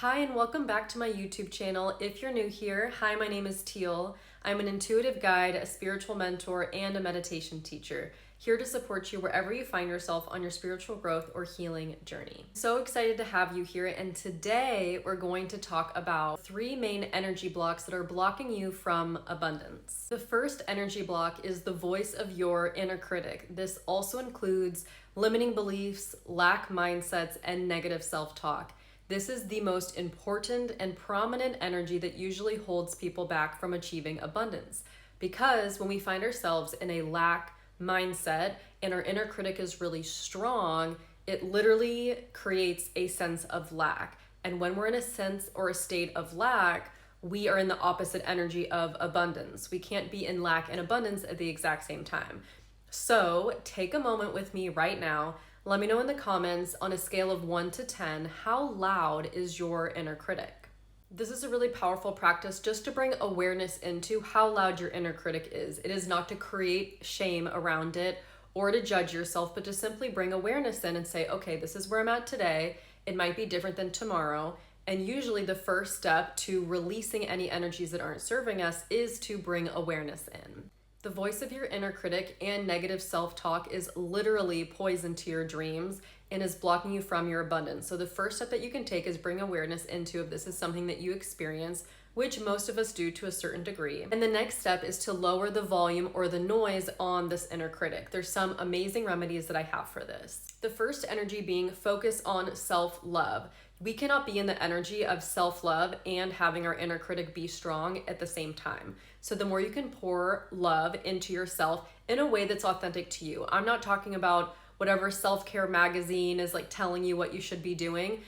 Hi and welcome back to my YouTube channel. If you're new here, hi, my name is Teal. I'm an intuitive guide, a spiritual mentor, and a meditation teacher, here to support you wherever you find yourself on your spiritual growth or healing journey. So excited to have you here, and today we're going to talk about 3 main energy blocks that are blocking you from abundance. The first energy block is the voice of your inner critic. This also includes limiting beliefs, lack mindsets, and negative self-talk. This is the most important and prominent energy that usually holds people back from achieving abundance. Because when we find ourselves in a lack mindset and our inner critic is really strong, it literally creates a sense of lack. And when we're in a sense or a state of lack, we are in the opposite energy of abundance. We can't be in lack and abundance at the exact same time. So take a moment with me right now. Let me know in the comments on a scale of 1 to 10, how loud is your inner critic? This is a really powerful practice just to bring awareness into how loud your inner critic is. It is not to create shame around it or to judge yourself, but to simply bring awareness in and say, okay, this is where I'm at today. It might be different than tomorrow. And usually the first step to releasing any energies that aren't serving us is to bring awareness in. The voice of your inner critic and negative self-talk is literally poison to your dreams and is blocking you from your abundance. So the first step that you can take is bring awareness into if this is something that you experience, which most of us do to a certain degree. And the next step is to lower the volume or the noise on this inner critic. There's some amazing remedies that I have for this. The first energy being focus on self-love. We cannot be in the energy of self-love and having our inner critic be strong at the same time. So the more you can pour love into yourself in a way that's authentic to you. I'm not talking about whatever self-care magazine is like telling you what you should be doing.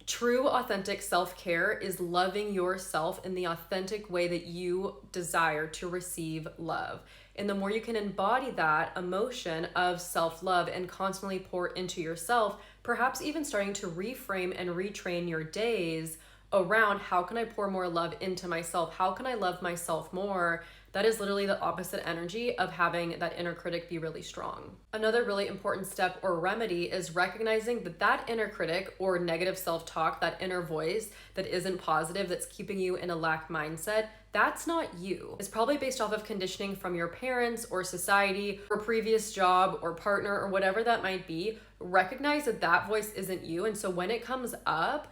True, authentic self-care is loving yourself in the authentic way that you desire to receive love. And the more you can embody that emotion of self-love and constantly pour into yourself, perhaps even starting to reframe and retrain your days around how can I pour more love into myself? How can I love myself more? That is literally the opposite energy of having that inner critic be really strong. Another really important step or remedy is recognizing that that inner critic or negative self-talk, that inner voice that isn't positive, that's keeping you in a lack mindset, that's not you. It's probably based off of conditioning from your parents or society or previous job or partner or whatever that might be. Recognize that that voice isn't you. And so when it comes up,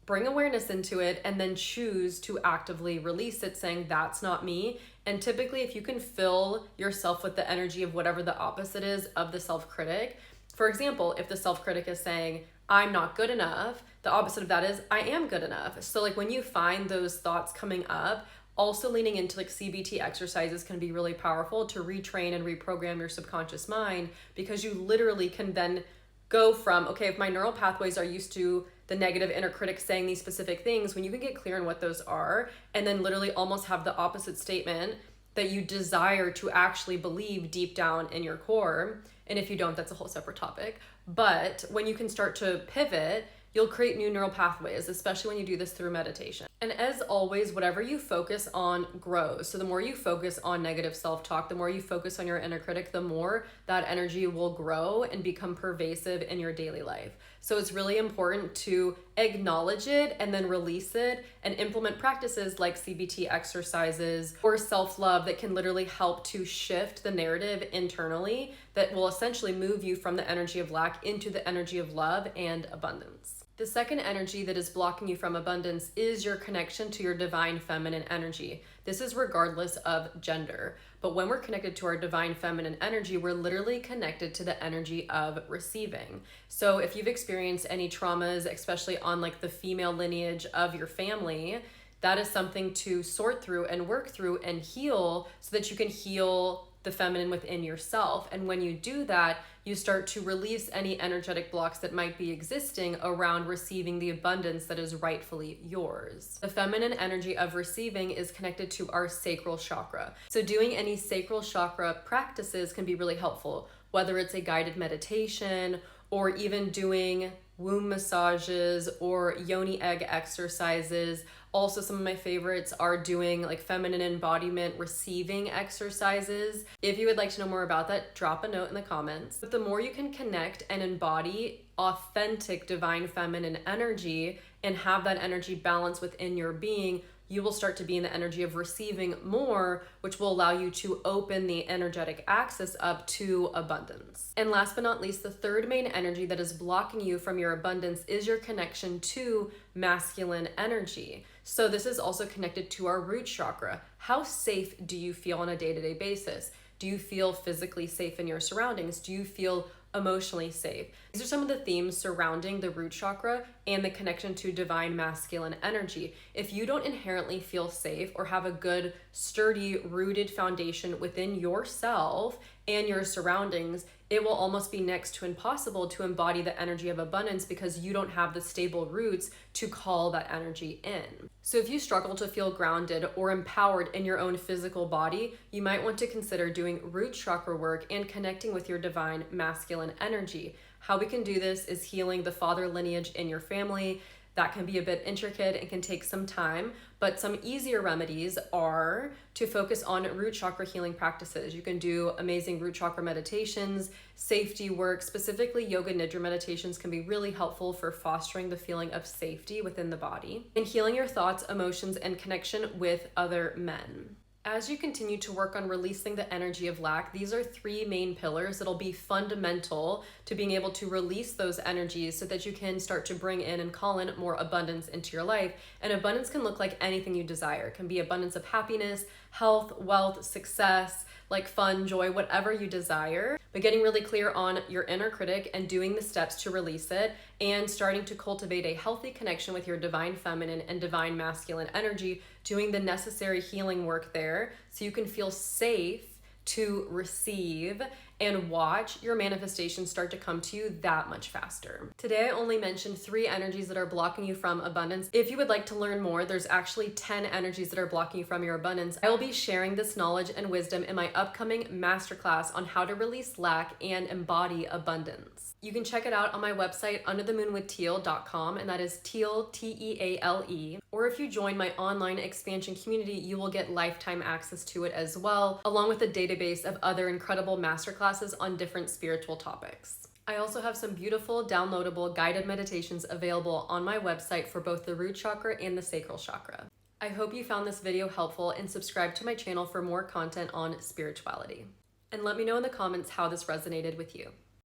bring awareness into it and then choose to actively release it, saying that's not me. And typically if you can fill yourself with the energy of whatever the opposite is of the self-critic, for example, if the self-critic is saying, I'm not good enough, the opposite of that is, I am good enough. So like when you find those thoughts coming up, also leaning into like CBT exercises can be really powerful to retrain and reprogram your subconscious mind, because you literally can then go from, okay, if my neural pathways are used to the negative inner critic saying these specific things, when you can get clear on what those are and then literally almost have the opposite statement that you desire to actually believe deep down in your core. And if you don't, that's a whole separate topic. But when you can start to pivot, you'll create new neural pathways, especially when you do this through meditation. And as always, whatever you focus on grows. So the more you focus on negative self-talk, the more you focus on your inner critic, the more that energy will grow and become pervasive in your daily life. So it's really important to acknowledge it and then release it and implement practices like CBT exercises or self-love that can literally help to shift the narrative internally that will essentially move you from the energy of lack into the energy of love and abundance. The second energy that is blocking you from abundance is your connection to your divine feminine energy. This is regardless of gender. But when we're connected to our divine feminine energy, we're literally connected to the energy of receiving. So if you've experienced any traumas, especially on like the female lineage of your family, that is something to sort through and work through and heal so that you can heal the feminine within yourself. And when you do that, you start to release any energetic blocks that might be existing around receiving the abundance that is rightfully yours. The feminine energy of receiving is connected to our sacral chakra. So doing any sacral chakra practices can be really helpful, whether it's a guided meditation or even doing womb massages or yoni egg exercises. Also, some of my favorites are doing like feminine embodiment receiving exercises. If you would like to know more about that, drop a note in the comments. But the more you can connect and embody authentic divine feminine energy and have that energy balance within your being, you will start to be in the energy of receiving more, which will allow you to open the energetic axis up to abundance. And last but not least, the third main energy that is blocking you from your abundance is your connection to masculine energy. So this is also connected to our root chakra. How safe do you feel on a day-to-day basis? Do you feel physically safe in your surroundings? Do you feel emotionally safe? These are some of the themes surrounding the root chakra and the connection to divine masculine energy. If you don't inherently feel safe or have a good, sturdy, rooted foundation within yourself and your surroundings, it will almost be next to impossible to embody the energy of abundance because you don't have the stable roots to call that energy in. So if you struggle to feel grounded or empowered in your own physical body, you might want to consider doing root chakra work and connecting with your divine masculine energy. How we can do this is healing the father lineage in your family. That can be a bit intricate and can take some time, but some easier remedies are to focus on root chakra healing practices. You can do amazing root chakra meditations, safety work, specifically yoga nidra meditations can be really helpful for fostering the feeling of safety within the body and healing your thoughts, emotions, and connection with other men. As you continue to work on releasing the energy of lack, these are three main pillars that'll be fundamental to being able to release those energies so that you can start to bring in and call in more abundance into your life. And abundance can look like anything you desire. It can be abundance of happiness, health, wealth, success, like fun, joy, whatever you desire. But getting really clear on your inner critic and doing the steps to release it and starting to cultivate a healthy connection with your divine feminine and divine masculine energy, doing the necessary healing work there so you can feel safe to receive and watch your manifestations start to come to you that much faster. Today, I only mentioned 3 energies that are blocking you from abundance. If you would like to learn more, there's actually 10 energies that are blocking you from your abundance. I will be sharing this knowledge and wisdom in my upcoming masterclass on how to release lack and embody abundance. You can check it out on my website, underthemoonwithTeal.com, and that is Teal, T-E-A-L-E. Or if you join my online expansion community, you will get lifetime access to it as well, along with a database of other incredible masterclasses on different spiritual topics. I also have some beautiful downloadable guided meditations available on my website for both the root chakra and the sacral chakra. I hope you found this video helpful and subscribe to my channel for more content on spirituality. And let me know in the comments how this resonated with you.